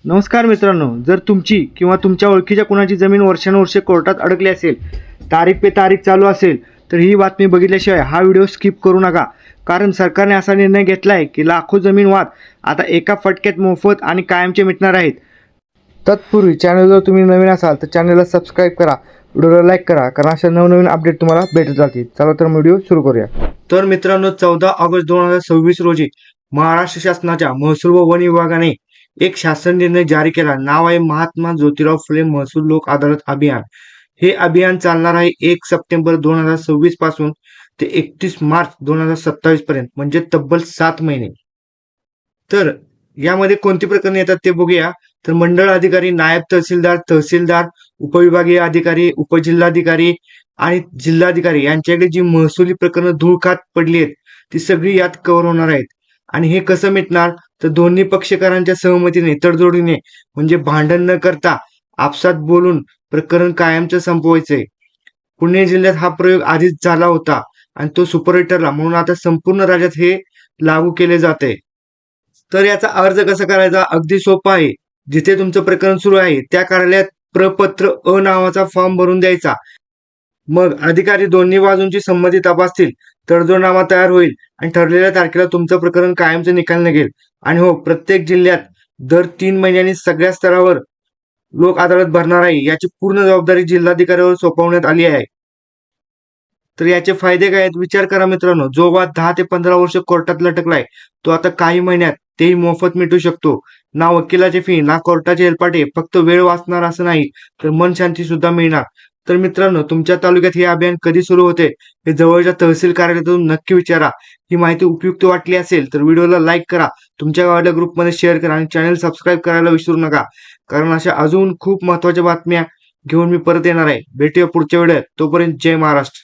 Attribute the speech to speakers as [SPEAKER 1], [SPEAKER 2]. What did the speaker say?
[SPEAKER 1] नमस्कार मित्रांनो, जर तुमची किंवा तुमच्या ओळखीच्या कुणाची जमीन वर्षानुवर्षे कोर्टात अडकली असेल, तारीख पे तारीख चालू असेल, तर ही बातमी बघितल्याशिवाय हा व्हिडिओ स्किप करू नका. कारण सरकारने असा निर्णय घेतला आहे की लाखो जमीन वाद आता एका फटक्यात मोफत आणि कायमचे मिटणार आहेत. तत्पूर्वी चॅनलवर तुम्ही नवीन असाल तर चॅनलला सबस्क्राईब करा, व्हिडिओला लाईक करा, कारण अशा नवनवीन अपडेट तुम्हाला भेटत जातील. चला तर व्हिडिओ सुरू करूया. तर मित्रांनो, 14 ऑगस्ट 2026 रोजी महाराष्ट्र शासनाच्या महसूल व वन विभागाने एक शासन निर्णय जारी केला. नाव आहे महात्मा ज्योतिराव फुले महसूल लोक अदालत अभियान. हे अभियान चालणार आहे 1 सप्टेंबर 2026 पासून ते 31 मार्च 2027 पर्यंत, म्हणजे तब्बल 7 महिने. तर यामध्ये कोणती प्रकरणे येतात ते बघूया. तर मंडळ अधिकारी, नायब तहसीलदार, तहसीलदार, उपविभागीय अधिकारी, उपजिल्हाधिकारी आणि जिल्हाधिकारी यांच्याकडे जी महसुली प्रकरणं धूळ खात पडली आहेत ती सगळी यात कव्हर होणार आहेत. आणि हे कसं मिटणार, तर दोन्ही पक्षकारांच्या सहमतीने, तडजोडीने, म्हणजे भांडण न करता आपसात बोलून प्रकरण कायमचं संपवायचंय. पुणे जिल्ह्यात हा प्रयोग आधीच झाला होता आणि तो सुपरहिट ठरला, म्हणून आता संपूर्ण राज्यात हे लागू केले जाते. तर याचा अर्ज कसा करायचा, अगदी सोपा आहे. जिथे तुमचं प्रकरण सुरू आहे त्या कार्यालयात प्रपत्र अ नावाचा फॉर्म भरून द्यायचा. मग अधिकारी दोन्ही बाजूंची संमती तपासतील, तडजोडनामा तयार होईल आणि ठरलेल्या तारखेला तुमचं प्रकरण कायमचं निकाल निघेल. आणि हो, प्रत्येक जिल्ह्यात दर 3 महिन्यांनी सगळ्या स्तरावर लोक अदालत भरणार आहे. याची पूर्ण जबाबदारी जिल्हाधिकाऱ्यावर सोपवण्यात आली आहे. तर याचे फायदे काय आहेत विचार करा मित्रांनो. जो वाद 10 ते 15 वर्ष कोर्टात लटकलाय तो आता काही महिन्यात तेही मोफत मिटू शकतो. ना वकिलाची फी, ना कोर्टाचे हेलपाटे. फक्त वेळ वाचणार असं नाही, तर मन शांती सुद्धा मिळणार. तर मित्रांनो, तुमच्या तालुक्यात हे अभियान कधी सुरू होते हे जवळच्या तहसील कार्यालयातून नक्की विचारा. ही माहिती उपयुक्त वाटली असेल तर व्हिडिओला लाईक करा, तुमच्या गावाच्या ग्रुपमध्ये शेअर करा आणि चॅनल सबस्क्राईब करायला विसरू नका. कारण अशा अजून खूप महत्त्वाच्या बातम्या घेऊन मी परत येणार आहे. भेटूया पुढच्या व्हिडिओत. तोपर्यंत जय महाराष्ट्र.